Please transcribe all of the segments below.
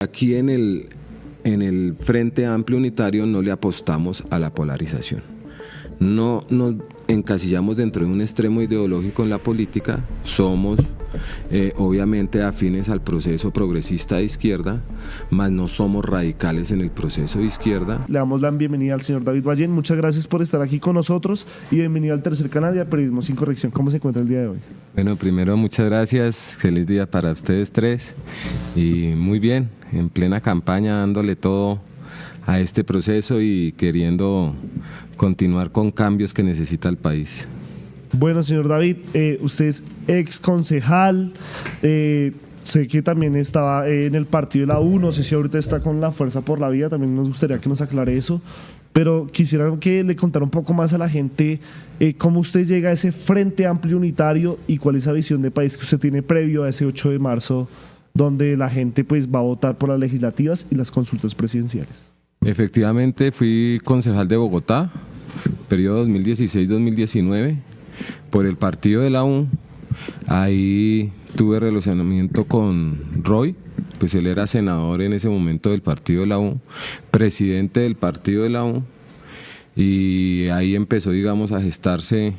Aquí en el Frente Amplio Unitario no le apostamos a la polarización. No nos encasillamos dentro de un extremo ideológico en la política, somos obviamente afines al proceso progresista de izquierda, mas no somos radicales en el proceso de izquierda. Le damos la bienvenida al señor David Ballén, muchas gracias por estar aquí con nosotros y bienvenido al Tercer Canal y a Periodismo Sin Corrección. ¿Cómo se encuentra el día de hoy? Bueno, primero muchas gracias, feliz día para ustedes tres y muy bien, en plena campaña dándole todo a este proceso y queriendo continuar con cambios que necesita el país. Bueno, señor David, usted es ex concejal, sé que también estaba en el partido de la U, no sé si ahorita está con la Fuerza por la Vida, también nos gustaría que nos aclare eso, pero quisiera que le contara un poco más a la gente cómo usted llega a ese Frente Amplio Unitario y cuál es esa visión de país que usted tiene previo a ese 8 de marzo, donde la gente pues va a votar por las legislativas y las consultas presidenciales. Efectivamente, fui concejal de Bogotá, periodo 2016-2019, por el partido de la U. Ahí tuve relacionamiento con Roy, pues él era senador en ese momento del partido de la U, presidente del partido de la U, y ahí empezó, digamos, a gestarse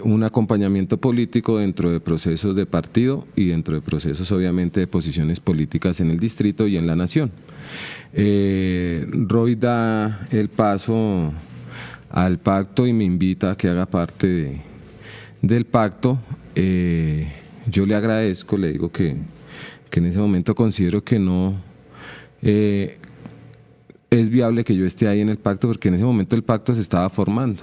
un acompañamiento político dentro de procesos de partido y dentro de procesos, obviamente, de posiciones políticas en el distrito y en la nación. Roy da el paso al pacto y me invita a que haga parte del pacto. Yo le agradezco, le digo que en ese momento considero que no es viable que yo esté ahí en el pacto, porque en ese momento el pacto se estaba formando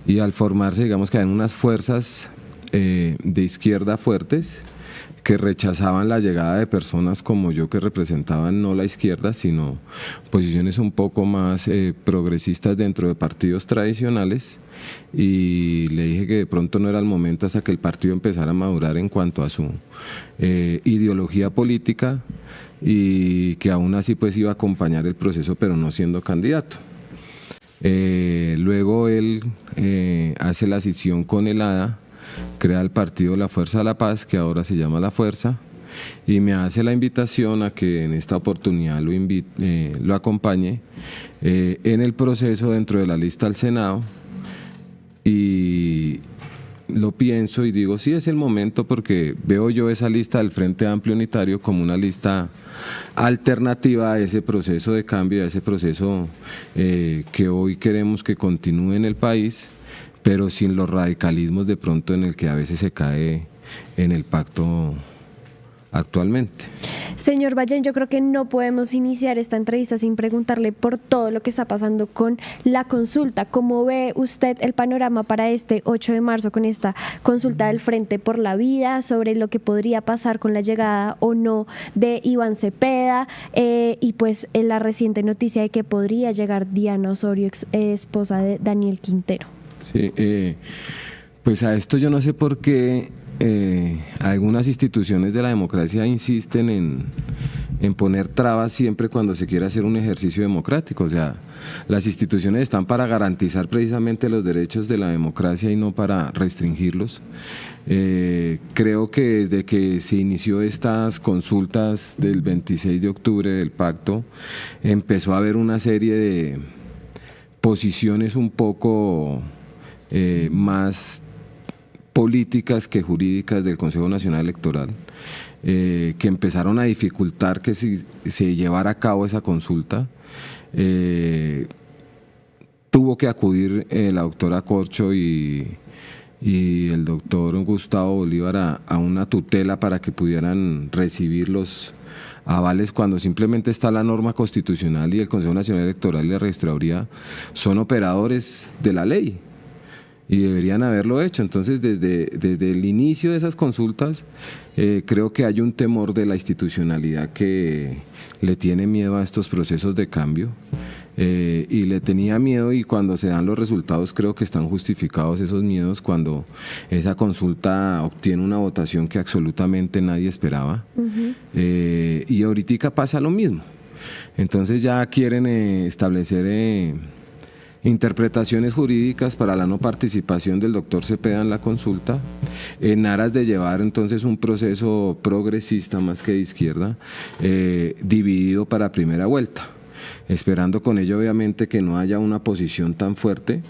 y al formarse, digamos que hay unas fuerzas de izquierda fuertes que rechazaban la llegada de personas como yo que representaban no la izquierda, sino posiciones un poco más progresistas dentro de partidos tradicionales, y le dije que de pronto no era el momento hasta que el partido empezara a madurar en cuanto a su ideología política, y que aún así pues iba a acompañar el proceso pero no siendo candidato. Luego él hace la escisión con el ADA, crea el partido La Fuerza de la Paz, que ahora se llama La Fuerza, y me hace la invitación a que en esta oportunidad lo acompañe en el proceso dentro de la lista al Senado. Y lo pienso y digo, sí, es el momento, porque veo yo esa lista del Frente Amplio Unitario como una lista alternativa a ese proceso de cambio, a ese proceso que hoy queremos que continúe en el país, pero sin los radicalismos de pronto en el que a veces se cae en el pacto actualmente. Señor Ballén, yo creo que no podemos iniciar esta entrevista sin preguntarle por todo lo que está pasando con la consulta. ¿Cómo ve usted el panorama para este 8 de marzo con esta consulta del Frente por la Vida, sobre lo que podría pasar con la llegada o no de Iván Cepeda y pues en la reciente noticia de que podría llegar Diana Osorio, esposa de Daniel Quintero? Sí, pues a esto yo no sé por qué algunas instituciones de la democracia insisten en poner trabas siempre cuando se quiere hacer un ejercicio democrático. O sea, las instituciones están para garantizar precisamente los derechos de la democracia y no para restringirlos. Creo que desde que se inició estas consultas del 26 de octubre del pacto, empezó a haber una serie de posiciones un poco más políticas que jurídicas del Consejo Nacional Electoral, que empezaron a dificultar que se llevara a cabo esa consulta. Tuvo que acudir la doctora Corcho y el doctor Gustavo Bolívar a una tutela para que pudieran recibir los avales, cuando simplemente está la norma constitucional y el Consejo Nacional Electoral y la Registraduría son operadores de la ley y deberían haberlo hecho. Entonces, desde el inicio de esas consultas, creo que hay un temor de la institucionalidad que le tiene miedo a estos procesos de cambio, y le tenía miedo, y cuando se dan los resultados creo que están justificados esos miedos, cuando esa consulta obtiene una votación que absolutamente nadie esperaba. Y ahorita pasa lo mismo. Entonces ya quieren establecer interpretaciones jurídicas para la no participación del doctor Cepeda en la consulta, en aras de llevar entonces un proceso progresista más que de izquierda, dividido para primera vuelta, esperando con ello obviamente que no haya una posición tan fuerte,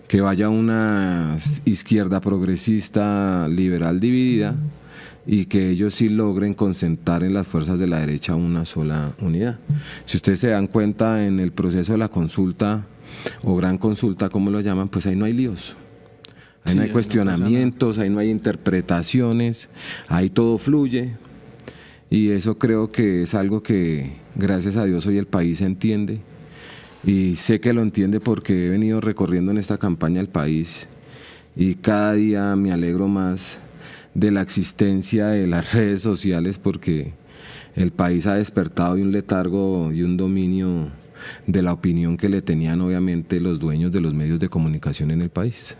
que vaya una izquierda progresista liberal dividida y que ellos sí logren concentrar en las fuerzas de la derecha una sola unidad. Si ustedes se dan cuenta, en el proceso de la consulta o gran consulta, como lo llaman, pues ahí no hay líos. Ahí Sí, no hay ahí cuestionamientos, ahí no hay interpretaciones, ahí todo fluye. Y eso creo que es algo que, gracias a Dios, hoy el país entiende. Y sé que lo entiende porque he venido recorriendo en esta campaña el país y cada día me alegro más de la existencia de las redes sociales, porque el país ha despertado de un letargo y un dominio de la opinión que le tenían obviamente los dueños de los medios de comunicación en el país.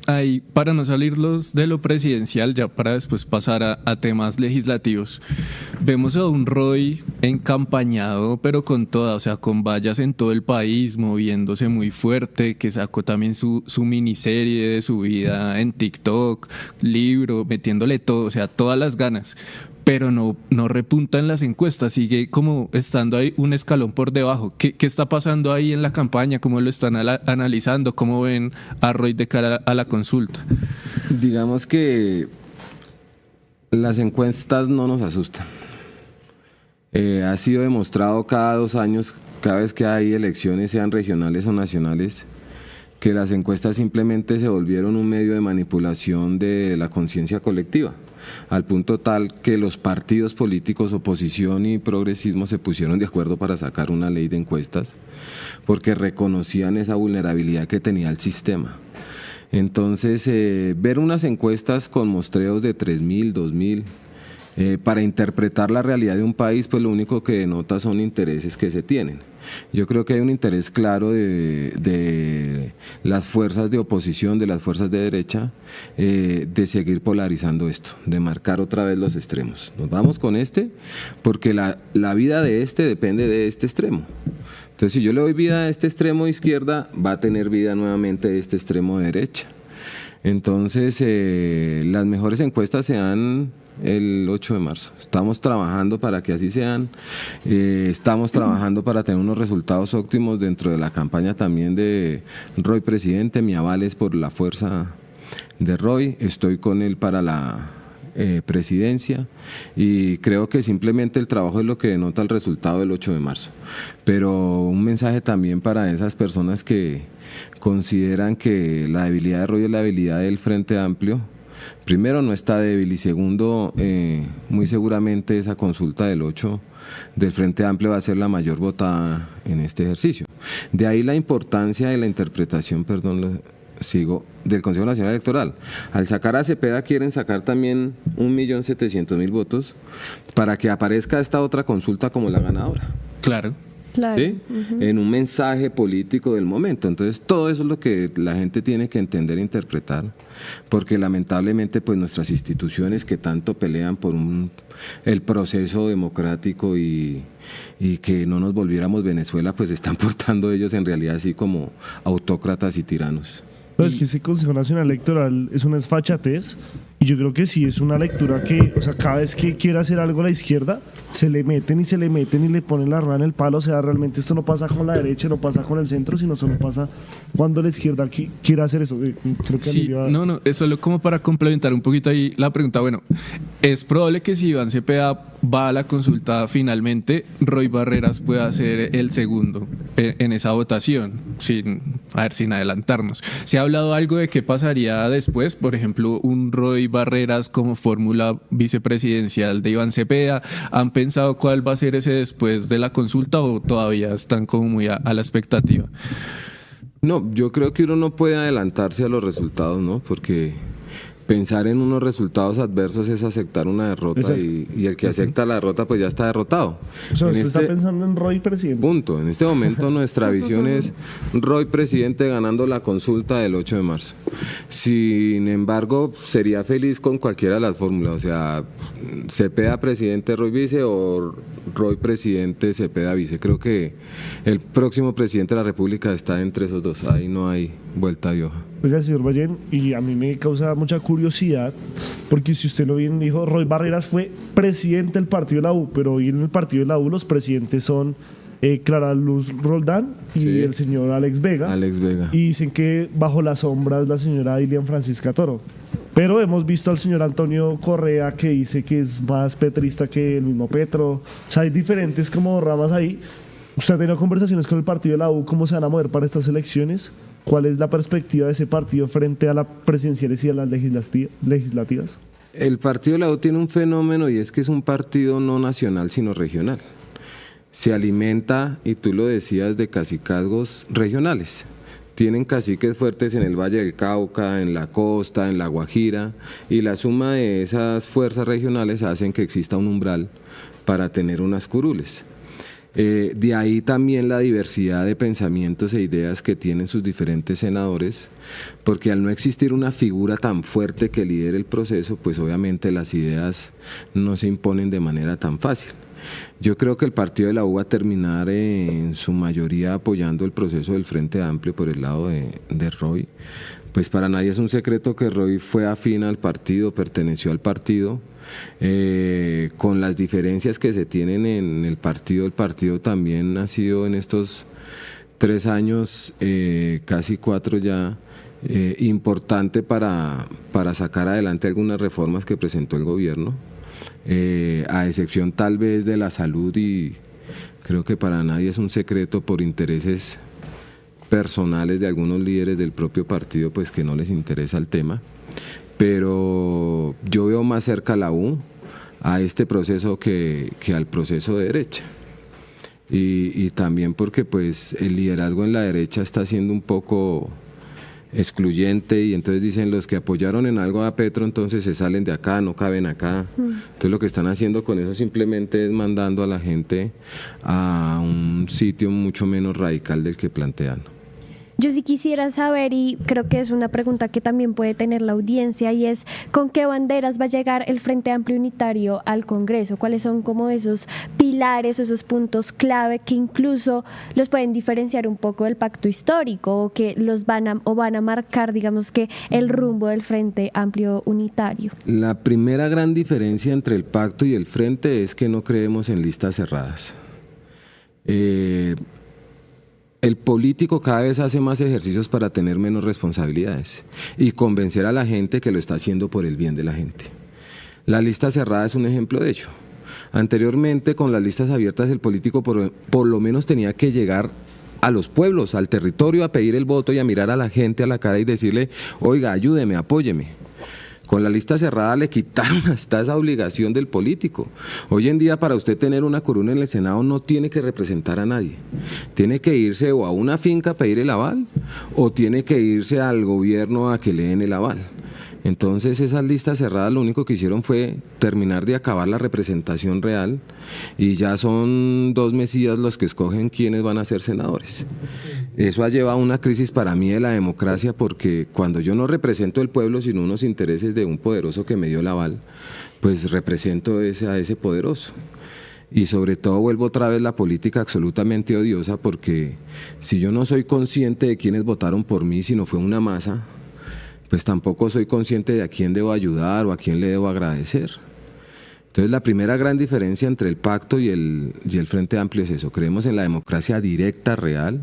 Ahí, para no salirlos de lo presidencial, ya para después pasar a temas legislativos, vemos a un Roy encampañado, pero con toda, o sea, con vallas en todo el país, moviéndose muy fuerte, que sacó también su miniserie de su vida en TikTok, libro, metiéndole todo, o sea, todas las ganas. Pero no repunta en las encuestas, sigue como estando ahí un escalón por debajo. ¿Qué está pasando ahí en la campaña? ¿Cómo lo están analizando? ¿Cómo ven a Roy de cara a la consulta? Digamos que las encuestas no nos asustan. Ha sido demostrado cada 2 años, cada vez que hay elecciones, sean regionales o nacionales, que las encuestas simplemente se volvieron un medio de manipulación de la conciencia colectiva, al punto tal que los partidos políticos, oposición y progresismo, se pusieron de acuerdo para sacar una ley de encuestas porque reconocían esa vulnerabilidad que tenía el sistema. Entonces, ver unas encuestas con muestreos de 3.000, 2.000, para interpretar la realidad de un país, pues lo único que denota son intereses que se tienen. Yo creo que hay un interés claro de las fuerzas de oposición, de las fuerzas de derecha, de seguir polarizando esto, de marcar otra vez los extremos. Nos vamos con este porque la vida de este depende de este extremo. Entonces, si yo le doy vida a este extremo de izquierda, va a tener vida nuevamente este extremo de derecha. Entonces, las mejores encuestas se dan el 8 de marzo. Estamos trabajando para que así sean. Estamos trabajando para tener unos resultados óptimos dentro de la campaña también de Roy presidente. Mi aval es por la fuerza de Roy. Estoy con él para la presidencia y creo que simplemente el trabajo es lo que denota el resultado del 8 de marzo. Pero un mensaje también para esas personas que consideran que la debilidad de Roy es la debilidad del Frente Amplio. Primero, no está débil, y segundo, muy seguramente esa consulta del 8 del Frente Amplio va a ser la mayor votada en este ejercicio. De ahí la importancia de la interpretación, del Consejo Nacional Electoral. Al sacar a Cepeda quieren sacar también 1.700.000 votos para que aparezca esta otra consulta como la ganadora. Claro. Claro. ¿Sí? En un mensaje político del momento. Entonces, todo eso es lo que la gente tiene que entender e interpretar, porque lamentablemente pues nuestras instituciones que tanto pelean por el proceso democrático y que no nos volviéramos Venezuela, pues están portando ellos en realidad así como autócratas y tiranos. Pero es que ese Consejo Nacional Electoral es una desfachatez, y yo creo que sí es una lectura que, o sea, cada vez que quiere hacer algo la izquierda, se le meten y le ponen la rueda en el palo. O sea, realmente esto no pasa con la derecha, no pasa con el centro, sino solo pasa cuando la izquierda quiere hacer eso. Creo que Sí, no, es solo como para complementar un poquito ahí la pregunta. Bueno, es probable que si Iván Cepeda va a la consulta finalmente, Roy Barreras pueda ser el segundo en esa votación, sin adelantarnos. ¿Se ha hablado algo de qué pasaría después? Por ejemplo, un Roy Barreras como fórmula vicepresidencial de Iván Cepeda. ¿Han pensado cuál va a ser ese después de la consulta o todavía están como muy a la expectativa? No, yo creo que uno no puede adelantarse a los resultados, ¿no? Porque pensar en unos resultados adversos es aceptar una derrota y el que acepta la derrota pues ya está derrotado. O sea, En usted está pensando en Roy presidente. punto. En este momento nuestra visión es Roy presidente ganando la consulta del 8 de marzo. Sin embargo, sería feliz con cualquiera de las fórmulas, o sea, Cepeda presidente, Roy vice, o Roy presidente, Cepeda vice. Creo que el próximo presidente de la República está entre esos dos, ahí no hay vuelta de hoja. Oiga, señor Ballén, y a mí me causa mucha curiosidad, porque si usted lo bien dijo, Roy Barreras fue presidente del partido de la U, pero hoy en el partido de la U los presidentes son Clara Luz Roldán y Sí. el señor Alex Vega. Alex Vega. Y dicen que bajo la sombra es la señora Dilian Francisca Toro. Pero hemos visto al señor Antonio Correa que dice que es más petrista que el mismo Petro. O sea, hay diferentes como ramas ahí. ¿Usted ha tenido conversaciones con el partido de la U? ¿Cómo se van a mover para estas elecciones? ¿Cuál es la perspectiva de ese partido frente a las presidenciales y a las legislativas? El partido de la U tiene un fenómeno y es que es un partido no nacional sino regional. Se alimenta, y tú lo decías, de cacicazgos regionales. Tienen caciques fuertes en el Valle del Cauca, en la costa, en la Guajira, y la suma de esas fuerzas regionales hacen que exista un umbral para tener unas curules. De ahí también la diversidad de pensamientos e ideas que tienen sus diferentes senadores, porque al no existir una figura tan fuerte que lidere el proceso, pues obviamente las ideas no se imponen de manera tan fácil. Yo creo que el partido de la U va a terminar en su mayoría apoyando el proceso del Frente Amplio por el lado de Roy. Pues para nadie es un secreto que Roy fue afín al partido, perteneció al partido. Con las diferencias que se tienen en el partido también ha sido en estos 3 años, casi 4 ya, importante para sacar adelante algunas reformas que presentó el gobierno, a excepción tal vez de la salud, y creo que para nadie es un secreto por intereses personales de algunos líderes del propio partido, pues que no les interesa el tema. Pero yo veo más cerca a la U a este proceso que al proceso de derecha. Y también porque pues el liderazgo en la derecha está siendo un poco excluyente, y entonces dicen los que apoyaron en algo a Petro entonces se salen de acá, no caben acá. Entonces lo que están haciendo con eso simplemente es mandando a la gente a un sitio mucho menos radical del que plantean. Yo sí quisiera saber, y creo que es una pregunta que también puede tener la audiencia, y es ¿con qué banderas va a llegar el Frente Amplio Unitario al Congreso? ¿Cuáles son como esos pilares o esos puntos clave que incluso los pueden diferenciar un poco del pacto histórico, o que los van a marcar, digamos, que el rumbo del Frente Amplio Unitario? La primera gran diferencia entre el pacto y el Frente es que no creemos en listas cerradas. El político cada vez hace más ejercicios para tener menos responsabilidades y convencer a la gente que lo está haciendo por el bien de la gente. La lista cerrada es un ejemplo de ello. Anteriormente, con las listas abiertas, el político por lo menos tenía que llegar a los pueblos, al territorio, a pedir el voto y a mirar a la gente a la cara y decirle: oiga, ayúdeme, apóyeme. Con la lista cerrada le quitaron hasta esa obligación del político. Hoy en día, para usted tener una curul en el Senado no tiene que representar a nadie. Tiene que irse o a una finca a pedir el aval, o tiene que irse al gobierno a que le den el aval. Entonces esas listas cerradas lo único que hicieron fue terminar de acabar la representación real, y ya son 2 mesías los que escogen quiénes van a ser senadores. Eso ha llevado a una crisis para mí de la democracia, porque cuando yo no represento el pueblo sino unos intereses de un poderoso que me dio el aval, pues represento a ese poderoso. Y sobre todo vuelvo otra vez la política absolutamente odiosa, porque si yo no soy consciente de quiénes votaron por mí, sino fue una masa, pues tampoco soy consciente de a quién debo ayudar o a quién le debo agradecer. Entonces la primera gran diferencia entre el pacto y el Frente Amplio es eso: creemos en la democracia directa, real.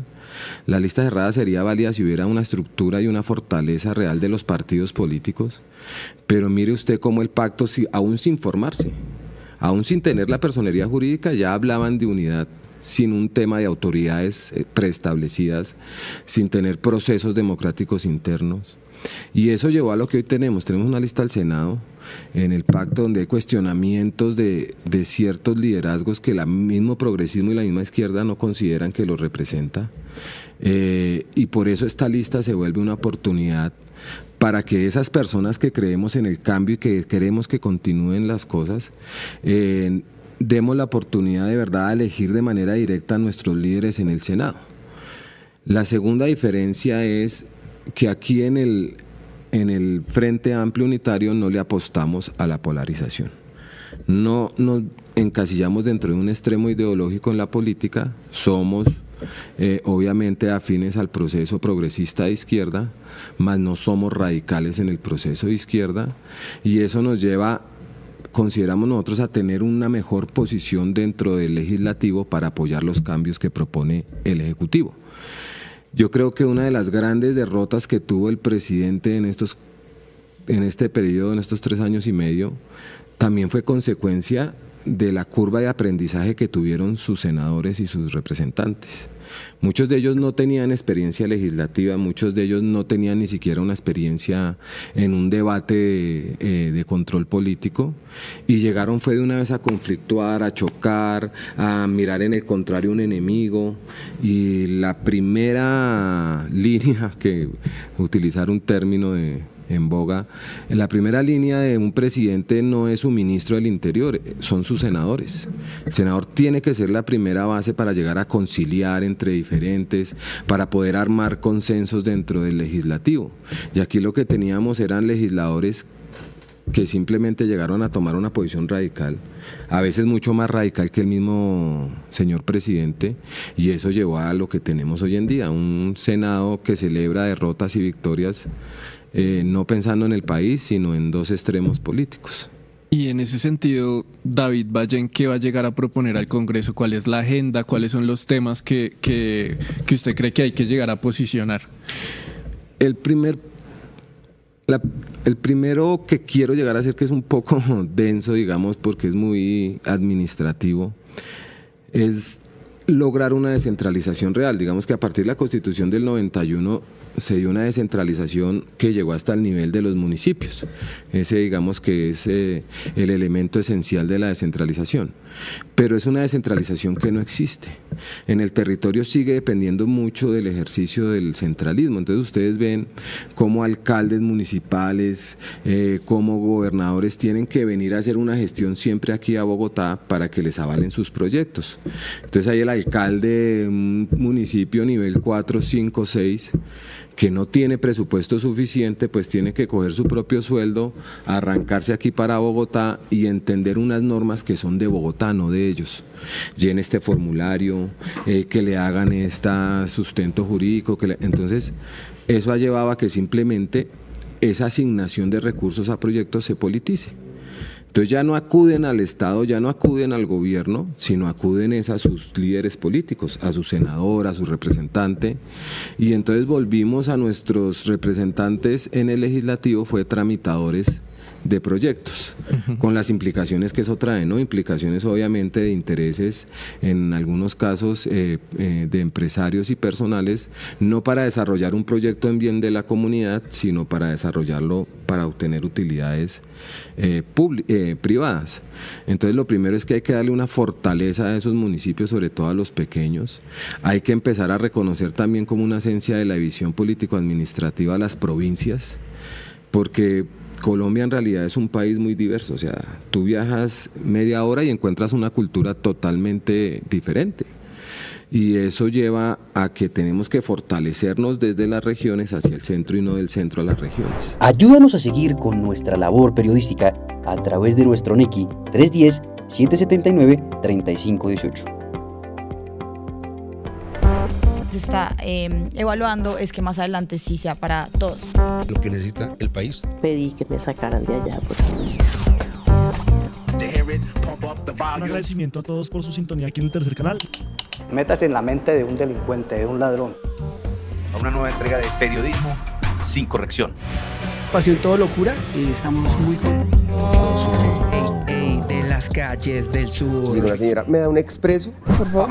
La lista cerrada sería válida si hubiera una estructura y una fortaleza real de los partidos políticos, pero mire usted cómo el pacto, aún sin formarse, aún sin tener la personería jurídica, ya hablaban de unidad, sin un tema de autoridades preestablecidas, sin tener procesos democráticos internos. Y eso llevó a lo que hoy tenemos una lista al Senado en el pacto donde hay cuestionamientos de ciertos liderazgos que el mismo progresismo y la misma izquierda no consideran que los representa, y por eso esta lista se vuelve una oportunidad para que esas personas que creemos en el cambio y que queremos que continúen las cosas, demos la oportunidad de verdad de elegir de manera directa a nuestros líderes en el Senado. La segunda diferencia es que aquí en el Frente Amplio Unitario no le apostamos a la polarización. No nos encasillamos dentro de un extremo ideológico en la política, somos obviamente afines al proceso progresista de izquierda, mas no somos radicales en el proceso de izquierda, y eso nos lleva, consideramos nosotros, a tener una mejor posición dentro del legislativo para apoyar los cambios que propone el Ejecutivo. Yo creo que una de las grandes derrotas que tuvo el presidente en este periodo, en estos 3 años y medio, también fue consecuencia de la curva de aprendizaje que tuvieron sus senadores y sus representantes. Muchos de ellos no tenían experiencia legislativa, muchos de ellos no tenían ni siquiera una experiencia en un debate de control político, y llegaron fue de una vez a conflictuar, a chocar, a mirar en el contrario un enemigo, y la primera línea, que utilizar un término en boga, la primera línea de un presidente no es su ministro del Interior, son sus senadores. El senador tiene que ser la primera base para llegar a conciliar entre diferentes, para poder armar consensos dentro del legislativo. Y aquí lo que teníamos eran legisladores que simplemente llegaron a tomar una posición radical, a veces mucho más radical que el mismo señor presidente, y eso llevó a lo que tenemos hoy en día, un Senado que celebra derrotas y victorias, no pensando en el país, sino en dos extremos políticos. Y en ese sentido, David Valle, ¿qué va a llegar a proponer al Congreso? ¿Cuál es la agenda? ¿Cuáles son los temas que usted cree que hay que llegar a posicionar? El primero que quiero llegar a hacer, que es un poco denso, digamos, porque es muy administrativo, es lograr una descentralización real. Digamos que a partir de la Constitución del 91 se dio una descentralización que llegó hasta el nivel de los municipios. Ese, digamos, que es el elemento esencial de la descentralización. Pero es una descentralización que no existe. En el territorio sigue dependiendo mucho del ejercicio del centralismo. Entonces ustedes ven cómo alcaldes municipales, cómo gobernadores tienen que venir a hacer una gestión siempre aquí a Bogotá para que les avalen sus proyectos. Entonces hay el alcalde de un municipio nivel 4, 5, 6, que no tiene presupuesto suficiente, pues tiene que coger su propio sueldo, arrancarse aquí para Bogotá y entender unas normas que son de Bogotá, no de ellos. Llene este formulario, que le hagan este sustento jurídico. Entonces, eso ha llevado a que simplemente esa asignación de recursos a proyectos se politice. Entonces ya no acuden al Estado, ya no acuden al gobierno, sino acuden a sus líderes políticos, a su senador, a su representante, y entonces volvimos a nuestros representantes en el legislativo, fue tramitadores de proyectos, con las implicaciones que eso trae, ¿no? Implicaciones obviamente de intereses, en algunos casos de empresarios y personales, no para desarrollar un proyecto en bien de la comunidad, sino para desarrollarlo para obtener utilidades privadas. Entonces lo primero es que hay que darle una fortaleza a esos municipios, sobre todo a los pequeños. Hay que empezar a reconocer también como una esencia de la división político-administrativa a las provincias, porque Colombia en realidad es un país muy diverso. O sea, tú viajas media hora y encuentras una cultura totalmente diferente. Y eso lleva a que tenemos que fortalecernos desde las regiones hacia el centro y no del centro a las regiones. Ayúdanos a seguir con nuestra labor periodística a través de nuestro NECI 310-779-3518. Se está evaluando es que más adelante sí sea para todos. Lo que necesita el país. Pedí que me sacaran de allá. Un agradecimiento a todos por su sintonía aquí en el tercer canal. Métase en la mente de un delincuente, de un ladrón. A una nueva entrega de periodismo sin corrección. Pasión todo locura y estamos muy contentos. De las calles del sur. Digo, la señora, ¿me da un expreso, por favor?